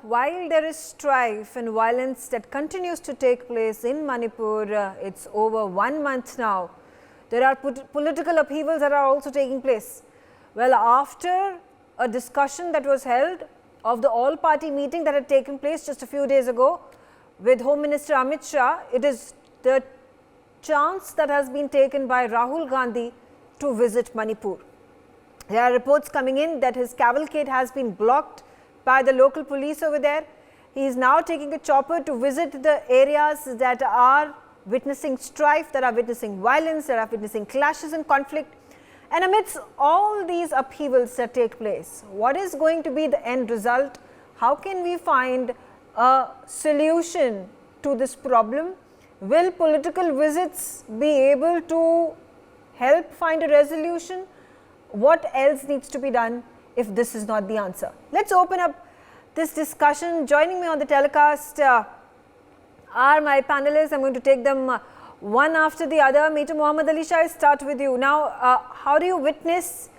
while there is strife and violence that continues to take place in Manipur, it's over 1 month now. There are political upheavals that are also taking place. Well, after a discussion that was held of the all-party meeting that had taken place just a few days ago with Home Minister Amit Shah, it is the chance that has been taken by Rahul Gandhi to visit Manipur. There are reports coming in that his cavalcade has been blocked by the local police over there. He is now taking a chopper to visit the areas that are witnessing strife, that are witnessing violence, that are witnessing clashes and conflict. And amidst all these upheavals that take place, what is going to be the end result? How can we find a solution to this problem? Will political visits be able to help find a resolution? What else needs to be done if this is not the answer? Let's open up this discussion. Joining me on the telecast are my panelists. I'm going to take them one after the other. Major Mohammad Ali Shah, I start with you. Now, how do you witness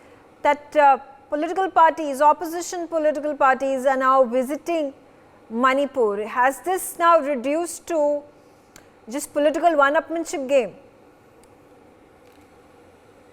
that political parties, opposition political parties are now visiting Manipur? Has this now reduced to just political one-upmanship game?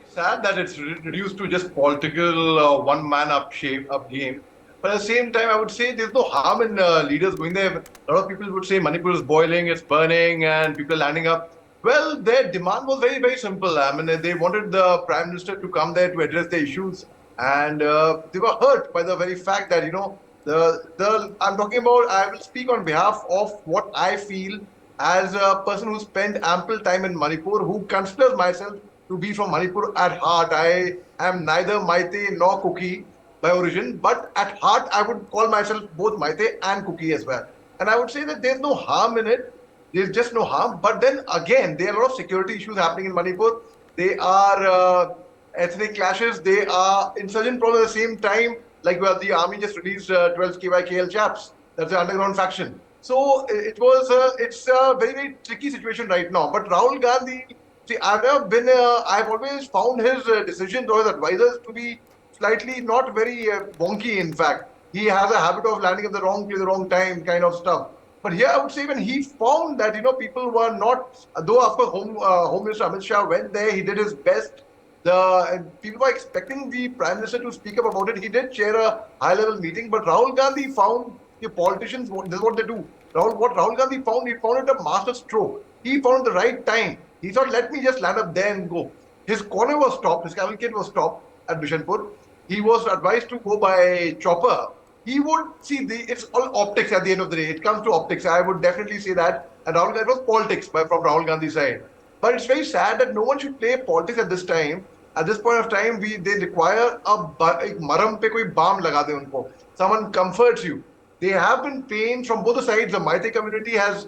Sad that it's reduced to just political one-man-up game. But at the same time, I would say there's no harm in leaders going there. A lot of people would say Manipur is boiling, it's burning, and people are landing up. Well, their demand was very, very simple. I mean, they wanted the Prime Minister to come there to address the issues. And they were hurt by the very fact that, I'm talking about, I will speak on behalf of what I feel as a person who spent ample time in Manipur, who considers myself to be from Manipur at heart. I am neither Maite nor Kuki by origin, but at heart I would call myself both Maite and Kuki as well. And I would say that there's no harm in it. There's just no harm. But then again, there are a lot of security issues happening in Manipur. There are ethnic clashes. There are insurgent problems at the same time. Like the army just released 12 KYKL chaps. That's the underground faction. So it's a very, very tricky situation right now. But Rahul Gandhi, see, I've always found his decisions or his advisors to be slightly not very wonky, in fact. He has a habit of landing at the wrong place, the wrong time kind of stuff. But here I would say when he found that, people were not, though of course Home Minister Amit Shah went there, he did his best. People were expecting the Prime Minister to speak up about it. He did chair a high-level meeting, but Rahul Gandhi found the politicians, this is what they do. What Rahul Gandhi found, he found it a master stroke. He found the right time. He thought, let me just land up there and go. His corner was stopped, his cavalcade was stopped at Bishanpur. He was advised to go by chopper. He would see it's all optics at the end of the day. It comes to optics. I would definitely say that. And Rahul Gandhi was politics from Rahul Gandhi's side. But it's very sad that no one should play politics at this time. At this point of time, they require a maram pe koi balm laga de unko. Someone comforts you. They have been pained from both the sides. The Maite community has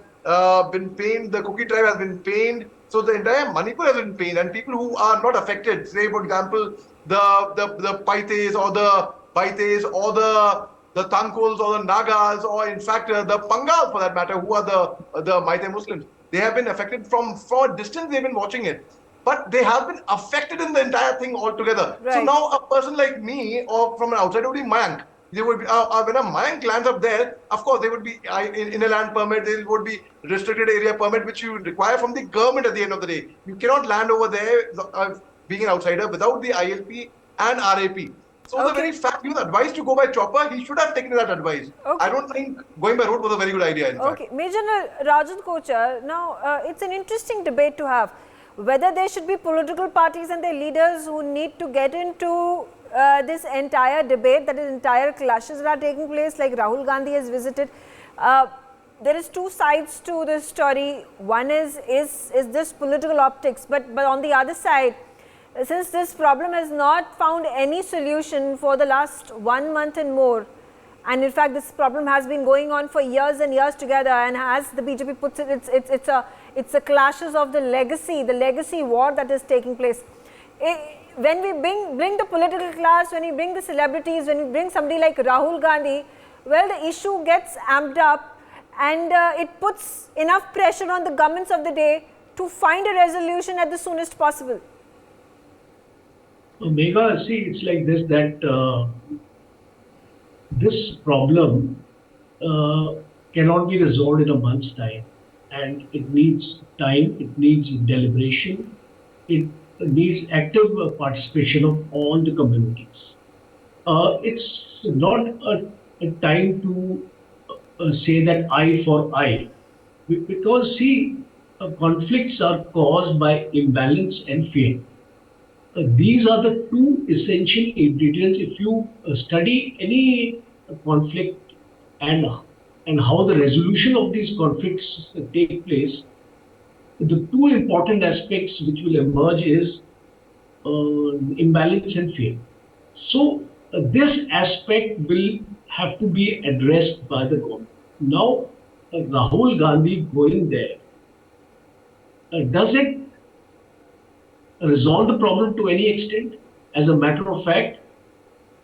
been pained. The Kuki tribe has been pained. So the entire Manipur has been pained. And people who are not affected, say for example, the Paites or the Baites or the Tangkuls or the Nagas or in fact the Pangals for that matter, who are the Maite Muslims. They have been affected from a distance. They've been watching it. But they have been affected in the entire thing altogether. Right. So now a person like me or from an outsider would be Mayank. They would be, when a Mayank lands up there, of course, they would be in a land permit, there would be restricted area permit, which you require from the government at the end of the day. You cannot land over there being an outsider without the ILP and RAP. So the very fact he was advised to go by chopper, he should have taken that advice. Okay. I don't think going by road was a very good idea, in fact. Major Rajan Kochar, now it's an interesting debate to have. Whether there should be political parties and their leaders who need to get into this entire debate, that is entire clashes that are taking place, like Rahul Gandhi has visited. There is two sides to this story. One is this political optics, but on the other side, since this problem has not found any solution for the last 1 month and more, and in fact this problem has been going on for years and years together, and as the BJP puts it, it's a clashes of the legacy war that is taking place. When we bring the political class, when we bring the celebrities, when we bring somebody like Rahul Gandhi, well, the issue gets amped up and it puts enough pressure on the governments of the day to find a resolution at the soonest possible. Megha, see, it's like this, that this problem cannot be resolved in a month's time. And it needs time, it needs deliberation, it needs active participation of all the communities. It's not a time to say that eye for eye, because see, conflicts are caused by imbalance and fear. These are the two essential ingredients. If you study any conflict and how the resolution of these conflicts take place, the two important aspects which will emerge is imbalance and fear. So this aspect will have to be addressed by the government. Now, Rahul Gandhi going there, does it resolve the problem to any extent? As a matter of fact,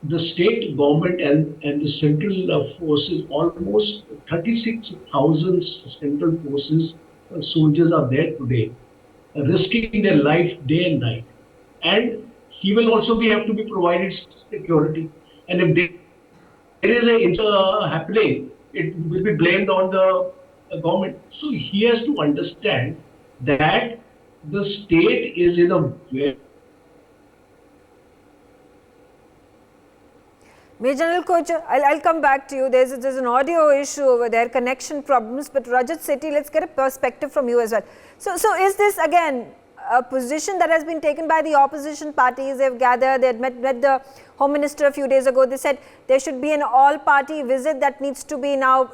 the state government and the central forces, almost 36,000 central forces, soldiers are there today, risking their life day and night. And he will also have to be provided security. And if there is an incident happening, it will be blamed on the government. So he has to understand that the state is in a very Major General Coach, I'll come back to you. There's an audio issue over there, connection problems. But Rajat Sethi, let's get a perspective from you as well. So is this again a position that has been taken by the opposition parties? They've gathered, they met the Home Minister a few days ago. They said there should be an all-party visit that needs to be now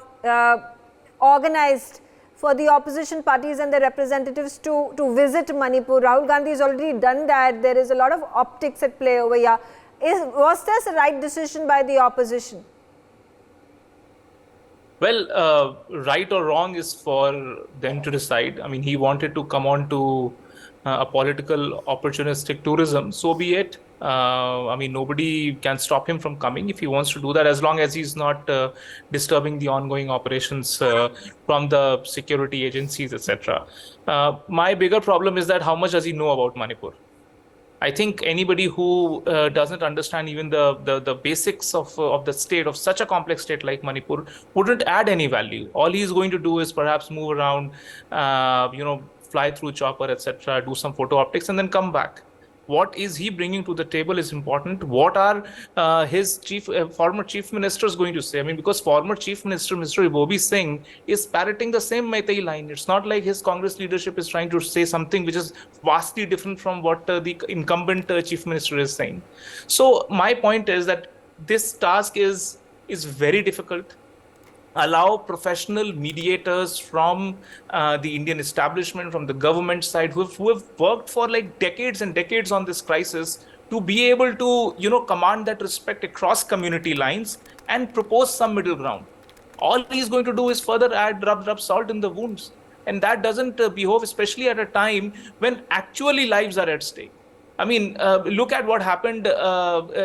organized for the opposition parties and their representatives to visit Manipur. Rahul Gandhi has already done that. There is a lot of optics at play over here. Was this a right decision by the opposition? Well, right or wrong is for them to decide. I mean, he wanted to come on to a political opportunistic tourism, so be it. I mean, nobody can stop him from coming if he wants to do that, as long as he's not disturbing the ongoing operations from the security agencies, etc. My bigger problem is that how much does he know about Manipur? I think anybody who doesn't understand even the basics of the state, of such a complex state like Manipur, wouldn't add any value. All he's going to do is perhaps move around, fly through chopper, etc., do some photo optics, and then come back. What is he bringing to the table is important. What are his former chief ministers going to say? I mean, because former chief minister, Mr. Ibobi Singh, is parroting the same Meitei line. It's not like his Congress leadership is trying to say something which is vastly different from what the incumbent chief minister is saying. So my point is that this task is very difficult. Allow professional mediators from the Indian establishment, from the government side, who have worked for like decades and decades on this crisis, to be able to, command that respect across community lines and propose some middle ground. All he's going to do is further rub salt in the wounds. And that doesn't behove, especially at a time when actually lives are at stake. I mean, look at what happened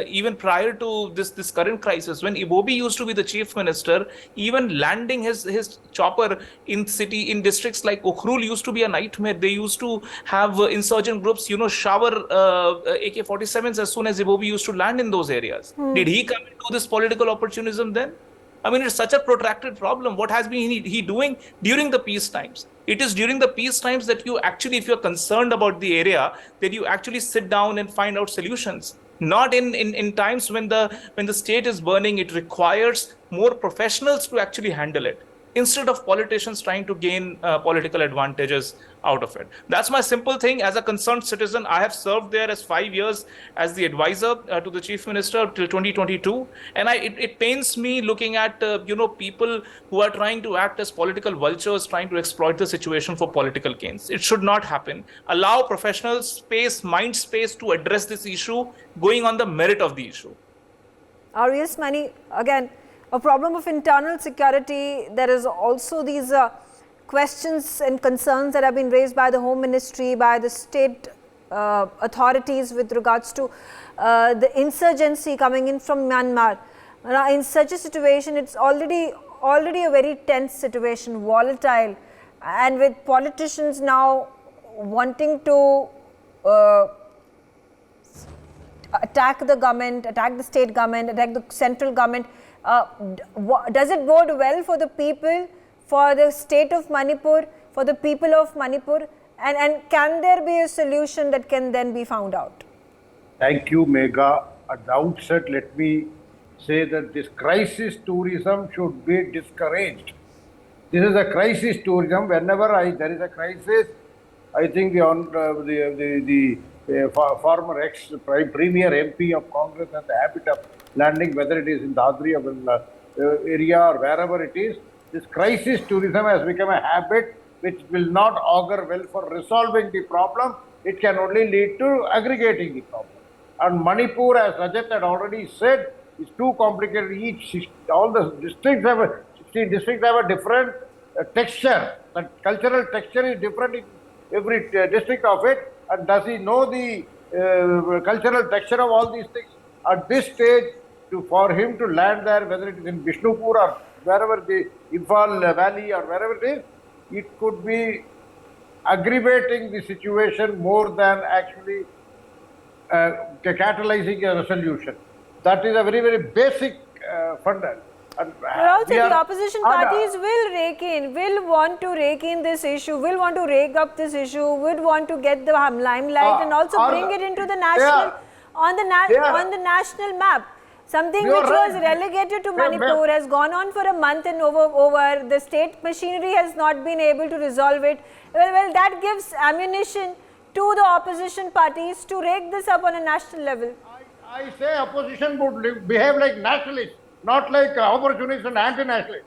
even prior to this current crisis. When Ibobi used to be the chief minister, even landing his chopper in districts like Ukhrul used to be a nightmare. They used to have insurgent groups, shower AK-47s as soon as Ibobi used to land in those areas. Did he come into this political opportunism then? I mean, it's such a protracted problem. What has been he doing during the peace times? It is during the peace times that you actually, if you're concerned about the area, that you actually sit down and find out solutions. Not in times when the state is burning. It requires more professionals to actually handle it, instead of politicians trying to gain political advantages out of it. That's my simple thing. As a concerned citizen, I have served there as 5 years as the advisor to the chief minister till 2022. And it pains me looking at, people who are trying to act as political vultures, trying to exploit the situation for political gains. It should not happen. Allow professional space, mind space to address this issue, going on the merit of the issue. R.S. Mani, again, a problem of internal security. There is also these questions and concerns that have been raised by the Home Ministry, by the state authorities with regards to the insurgency coming in from Myanmar. Now, in such a situation, it's already a very tense situation, volatile, and with politicians now wanting to attack the government, attack the state government, attack the central government. Does it bode well for the people, for the state of Manipur, for the people of Manipur? And can there be a solution that can then be found out? Thank you, Megha. At the outset, let me say that this crisis tourism should be discouraged. This is a crisis tourism. Whenever there is a crisis, I think the former ex-premier MP of Congress has the habit of landing, whether it is in Dadri or area or wherever it is. This crisis tourism has become a habit which will not augur well for resolving the problem. It can only lead to aggregating the problem. And Manipur, as Rajat had already said, is too complicated. All the districts have a different texture. The cultural texture is different in every district of it. And does he know the cultural texture of all these things? At this stage, for him to land there, whether it is in Bishnupur or wherever the Imphal Valley or wherever it is, it could be aggravating the situation more than actually catalyzing a resolution. That is a very, very basic fundament. But also the opposition parties will want to rake in this issue, will want to rake up this issue, would want to get the limelight and also bring it into the national, on the national map. Something which was relegated to Manipur has gone on for a month and over. The state machinery has not been able to resolve it. Well, that gives ammunition to the opposition parties to rake this up on a national level. I say opposition would behave like nationalists, not like opportunists and anti-nationalists.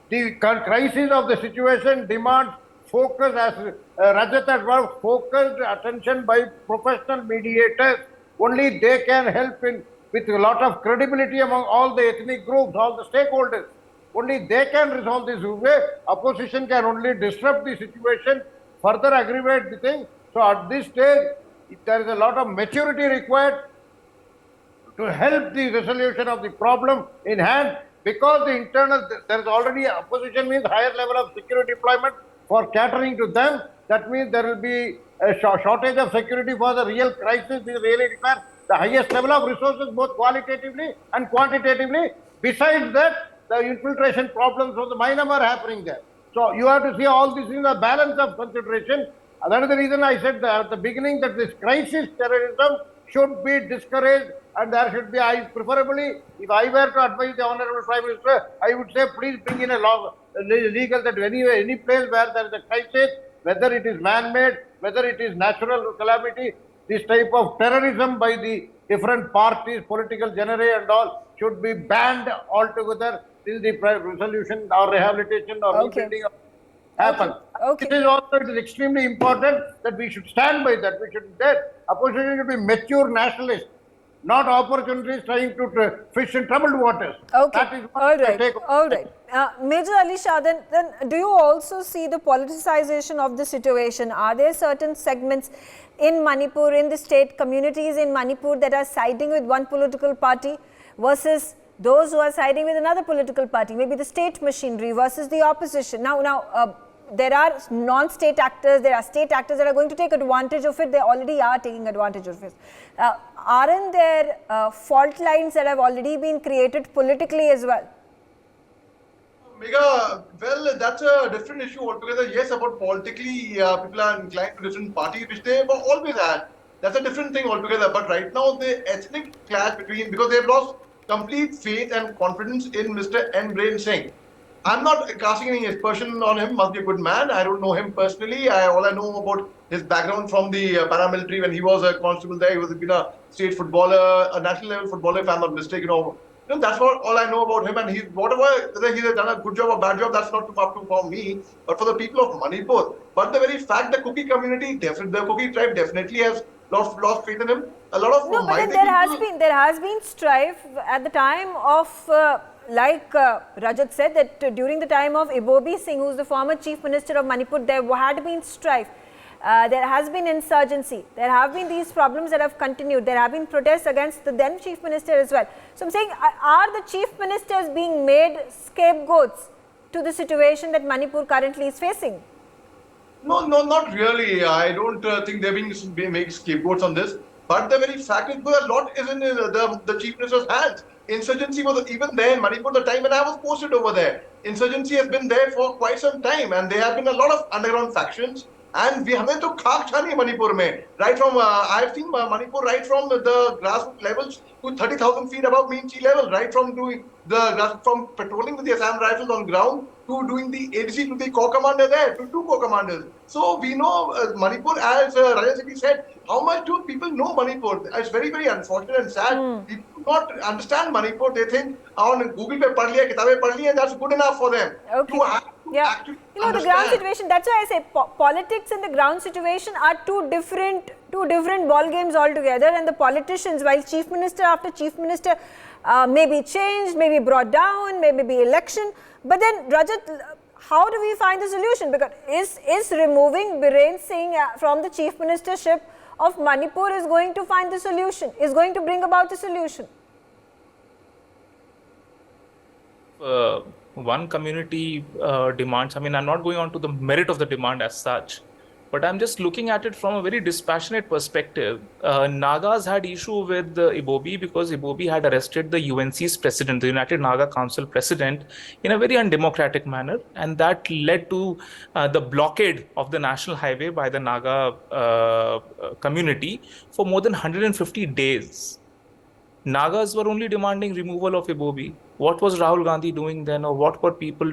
The crisis of the situation demands focus, as Rajat has well, focused attention by professional mediators. Only they can help with a lot of credibility among all the ethnic groups, all the stakeholders. Only they can resolve this way. Opposition can only disrupt the situation, further aggravate the thing. So at this stage, there is a lot of maturity required to help the resolution of the problem in hand, because the internal, there is already opposition means higher level of security deployment for catering to them. That means there will be a shortage of security for the real crisis. We really require the highest level of resources, both qualitatively and quantitatively. Besides that, the infiltration problems of the minimum are happening there. So you have to see all these in a balance of consideration. That is the reason I said at the beginning that this crisis terrorism should be discouraged, and there should be, preferably, if I were to advise the Honorable Prime Minister, I would say please bring in a law, legal, that any place where there is a crisis, whether it is man-made, whether it is natural calamity, this type of terrorism by the different parties, political genre and all, should be banned altogether till the resolution or rehabilitation or rebuilding happen. Okay. It is extremely important that we should stand by that. We should opposition should be mature nationalists, not opportunities trying to fish in troubled waters. Okay. That is all right. All right. Major Ali Shah, then do you also see the politicization of the situation? Are there certain segments in Manipur, in the state communities in Manipur, that are siding with one political party versus those who are siding with another political party, maybe the state machinery versus the opposition? Now, there are non-state actors, there are state actors that are going to take advantage of it. They already are taking advantage of it. Aren't there fault lines that have already been created politically as well? Megha, well, that's a different issue altogether. Yes, about politically, people are inclined to different parties, which they have always had. That's a different thing altogether. But right now, the ethnic clash between, because they've lost complete faith and confidence in Mr. N. Brain Singh. I'm not casting any aspersion on him. Must be a good man. I don't know him personally. All I know about his background from the paramilitary, when he was a constable there, he was been a state footballer, a national level footballer, if I'm not mistaken. That's all I know about him. And whether he's done a good job or bad job, that's not up to for me, but for the people of Manipur. But the very fact the Kuki community, the Kuki tribe definitely has lost faith in him. A lot of but there has been strife at the time of. Like Rajat said, that during the time of Ibobi Singh, who is the former chief minister of Manipur, there had been strife. There has been insurgency. There have been these problems that have continued. There have been protests against the then chief minister as well. So I'm saying, are the chief ministers being made scapegoats to the situation that Manipur currently is facing? No, not really. I don't think they're being made scapegoats on this. But the very fact is, a lot is in the chief minister's hands. Insurgency was even there in Manipur the time when I was posted over there. Insurgency has been there for quite some time, and there have been a lot of underground factions. And we हमें तो खाक छानी है मणिपुर में. Right from I've seen Manipur right from the grassroots levels to 30,000 feet above mean sea level. Right from doing from patrolling with the Assam Rifles on ground to doing the ADC to the corps commander there, to two corps commanders. So we know Manipur, as Rajan Sethi said, how much do people know Manipur? It's very, very unfortunate and sad. People do not understand Manipur. They think on Google pe padh liya, kitabein padh liya, that's good enough for them. Okay. You have to actually You know, the ground understand. situation, that's why I say politics and the ground situation are two different ball games altogether, and the politicians, while chief minister after chief minister may be changed, may be brought down, may be election, but then Rajat, how do we find the solution? Because is removing Biren Singh from the chief ministership of Manipur is going to find the solution, is going to bring about the solution? One community demands, I mean, I'm not going on to the merit of the demand as such, but I'm just looking at it from a very dispassionate perspective. Nagas had issue with Ibobi because Ibobi had arrested the UNC's president, the United Naga Council president, in a very undemocratic manner, and that led to the blockade of the national highway by the Naga community for more than 150 days. Nagas were only demanding removal of Ibobi. What was Rahul Gandhi doing then, or what were people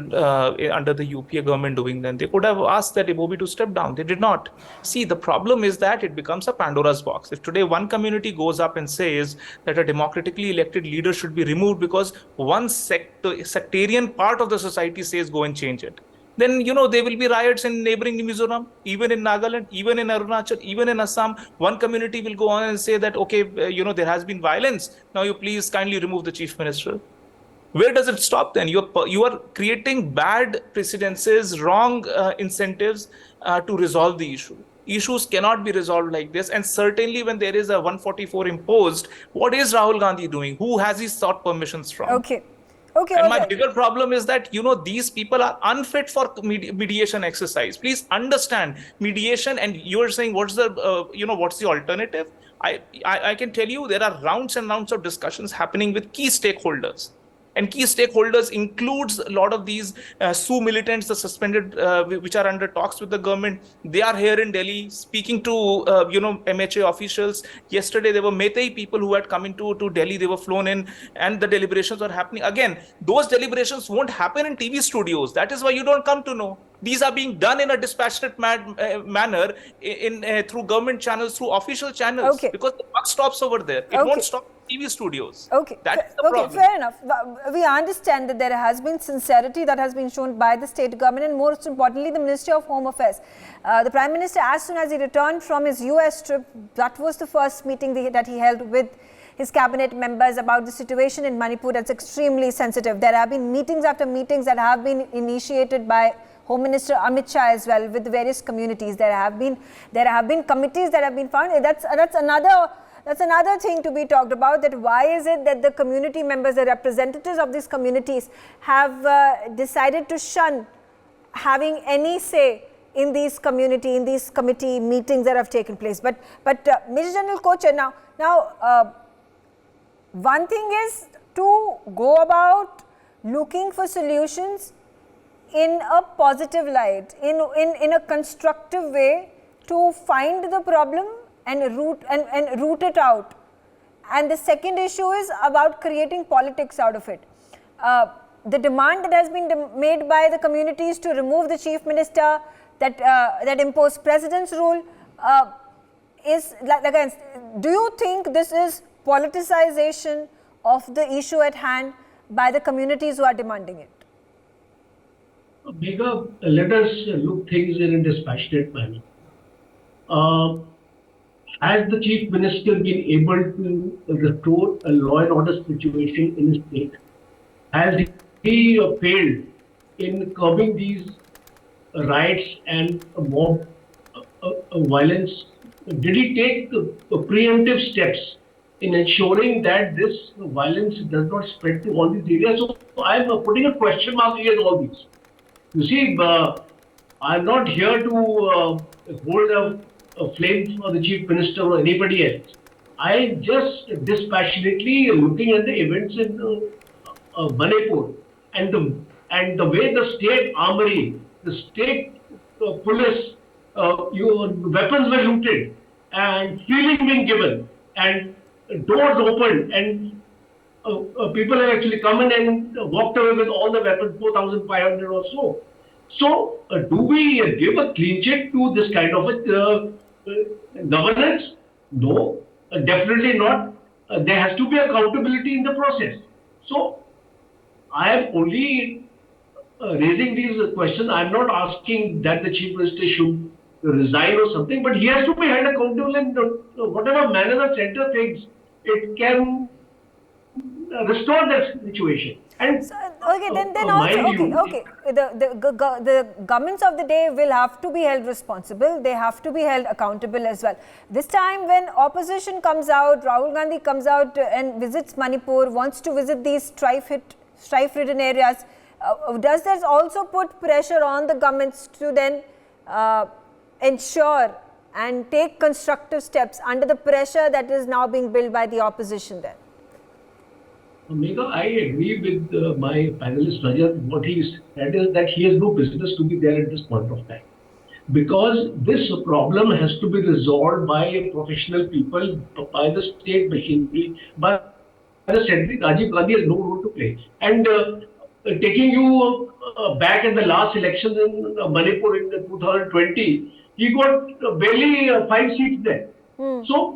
under the UPA government doing then? They could have asked that Ibobi to step down. They did not. See, the problem is that it becomes a Pandora's box. If today one community goes up and says that a democratically elected leader should be removed because one sectarian part of the society says go and change it, then, you know, there will be riots in neighboring Mizoram, even in Nagaland, even in Arunachal, even in Assam. One community will go on and say that, okay, you know, there has been violence. Now you please kindly remove the chief minister. Where does it stop then? You are creating bad precedences, wrong incentives to resolve the issue. Issues cannot be resolved like this. And certainly when there is a 144 imposed, what is Rahul Gandhi doing? Who has he sought permissions from? Okay. And my bigger problem is that, you know, these people are unfit for mediation exercise. Please understand mediation. And you're saying, what's the, you know, what's the alternative? I can tell you there are rounds and rounds of discussions happening with key stakeholders. And key stakeholders includes a lot of these Sioux militants, the suspended, which are under talks with the government. They are here in Delhi speaking to, you know, MHA officials. Yesterday, there were Meitei people who had come into Delhi. They were flown in and the deliberations were happening. Again, those deliberations won't happen in TV studios. That is why you don't come to know. These are being done in a dispassionate manner through government channels, through official channels. Okay. Because the buck stops over there. It won't stop TV studios. Okay. That's the problem. Fair enough. We understand that there has been sincerity that has been shown by the state government and most importantly the Ministry of Home Affairs. The Prime Minister, as soon as he returned from his US trip, that was the first meeting that he held with his cabinet members about the situation in Manipur. That's extremely sensitive. There have been meetings after meetings that have been initiated by Home Minister Amit Shah as well with the various communities. There have been committees that have been found. That's another thing to be talked about, that why is it that the community members, the representatives of these communities have decided to shun having any say in these committee meetings that have taken place. But Major General Kochhar, now one thing is to go about looking for solutions in a positive light, in a constructive way to find the problem and root it out. And the second issue is about creating politics out of it. The demand that has been made by the communities to remove the chief minister, that impose president's rule, is again, do you think this is politicization of the issue at hand by the communities who are demanding it? Megha, let us look things in a dispassionate manner. Has the chief minister been able to restore a law and order situation in his state? Has he failed in curbing these riots and mob violence? Did he take preemptive steps in ensuring that this violence does not spread to all these areas? So I'm putting a question mark here on all these. You see, I'm not here to hold a flame for the chief minister or anybody else. I just dispassionately looking at the events in Manipur and the way the state armory, the state police, your weapons were looted and feeling being given and doors opened and people have actually come in and walked away with all the weapons, 4,500 or so. So, do we give a clean check to this kind of governance? No, definitely not. There has to be accountability in the process. So, I am only raising these questions. I am not asking that the Chief Minister should resign or something, but he has to be held accountable in whatever manner the centre thinks it can restore that situation. And so, okay, then also, okay. The governments of the day will have to be held responsible. They have to be held accountable as well. This time, when opposition comes out, Rahul Gandhi comes out and visits Manipur, wants to visit these strife-ridden areas. Does this also put pressure on the governments to then ensure and take constructive steps under the pressure that is now being built by the opposition there? Megha, I agree with my panelist Rajat. What he said is that he has no business to be there at this point of time. Because this problem has to be resolved by professional people, by the state machinery, by the central. Rajiv Gandhi has no role to play. And taking you back in the last elections in Manipur in 2020, he got barely 5 seats there. So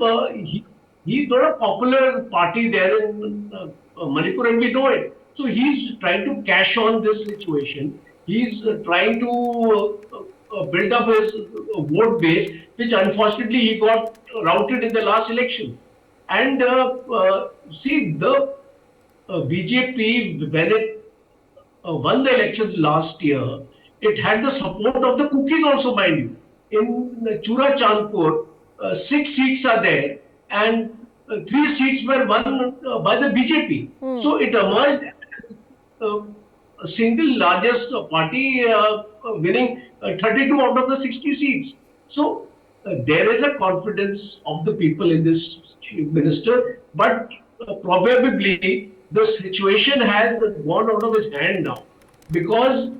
he's not a popular party there in Manipur, and we know it. So he's trying to cash on this situation. He's trying to build up his vote base, which unfortunately he got routed in the last election. And see, the BJP, when it won the elections last year, it had the support of the cookies also, mind you. In Chura Chandpur, 6 seats are there, and 3 seats were won by the BJP. So it emerged a single largest party winning 32 out of the 60 seats. So there is a confidence of the people in this chief minister, but probably the situation has gone out of his hand now, because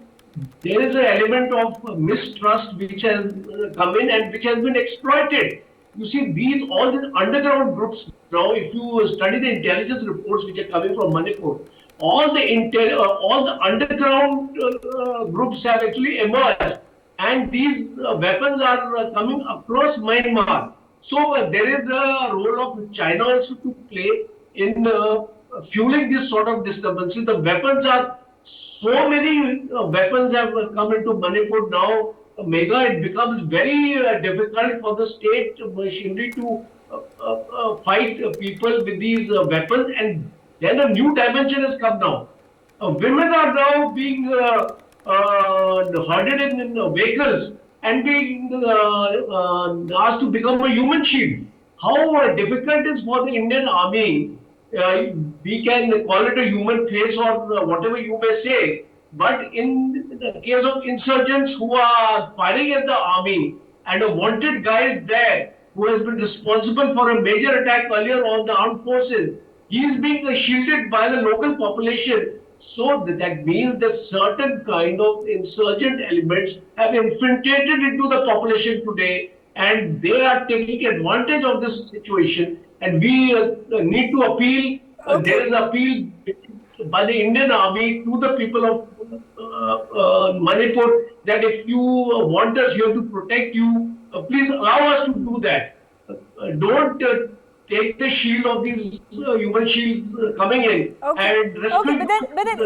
there is an element of mistrust which has come in and which has been exploited. You see, all these underground groups now, if you study the intelligence reports which are coming from Manipur, all the underground groups have actually emerged, and these weapons are coming across Myanmar. So there is a role of China also to play in fueling this sort of disturbances. The weapons are, so many weapons have come into Manipur now. Megha, it becomes very difficult for the state machinery to fight people with these weapons, and then a new dimension has come now. Women are now being herded in vehicles and being asked to become a human shield. How difficult it is for the Indian Army, we can call it a human face or whatever you may say, but in the case of insurgents who are firing at the army, and a wanted guy is there who has been responsible for a major attack earlier on the armed forces, he is being shielded by the local population. So that means that certain kind of insurgent elements have infiltrated into the population today, and they are taking advantage of this situation. And we need to appeal. There is an appeal by the Indian Army to the people of Manipur that if you want us here to protect you, please allow us to do that. Don't take the shield of these human shields coming in and rescue. Okay, but then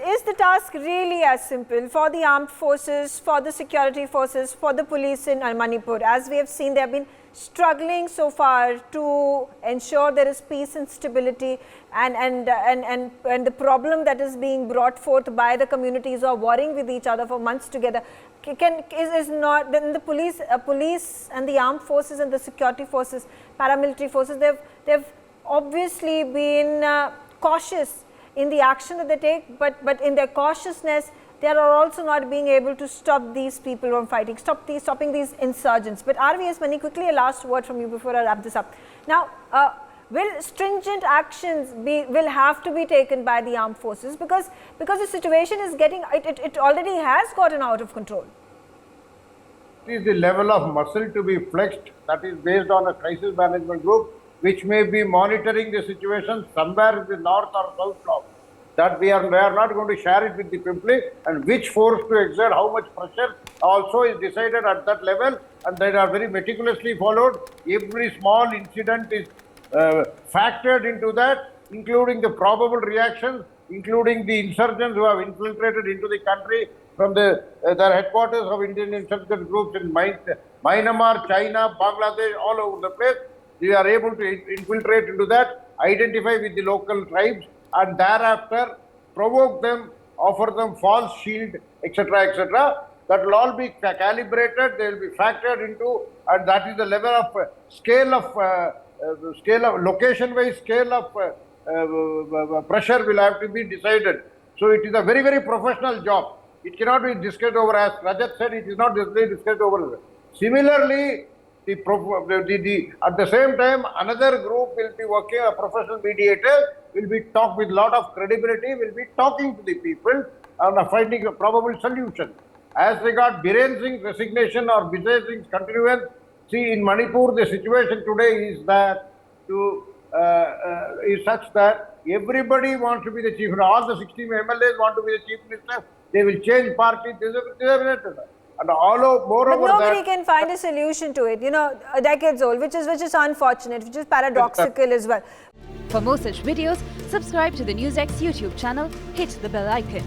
is the task really as simple for the armed forces, for the security forces, for the police in Manipur? As we have seen, they have been struggling so far to ensure there is peace and stability, and the problem that is being brought forth by the communities who are warring with each other for months together is not. Then the police and the armed forces and the security forces, paramilitary forces, they've obviously been cautious in the action that they take, but in their cautiousness they are also not being able to stop these people from fighting, stopping these insurgents. But RVS Mani, quickly a last word from you before I wrap this up. Now, will stringent actions will have to be taken by the armed forces because the situation is it already has gotten out of control? It is the level of muscle to be flexed that is based on a crisis management group which may be monitoring the situation somewhere in the north or south block. That we are not going to share it with the people, and which force to exert how much pressure also is decided at that level, and they are very meticulously followed. Every small incident is factored into that, including the probable reactions, including the insurgents who have infiltrated into the country from their headquarters of Indian insurgent groups in Myanmar, China, Bangladesh, all over the place. They are able to infiltrate into that, identify with the local tribes, and thereafter provoke them, offer them false shield, etc., etc. That will all be calibrated, they will be factored into, and that is the level of location-wise scale of pressure will have to be decided. So it is a very, very professional job. It cannot be discussed over, as Rajat said, it is not discussed over. Similarly, at the same time, another group will be working, a professional mediator will be talk with lot of credibility, will be talking to the people and finding a probable solution. As regard Biren Singh's resignation or Biren Singh's continuance, see, in Manipur, the situation today is that is such that everybody wants to be the chief minister. All the 16 MLAs want to be the chief minister. They will change parties. And moreover, but nobody can find a solution to it. You know, decades old, which is unfortunate, which is paradoxical as well. For more such videos, subscribe to the NewsX YouTube channel, hit the bell icon.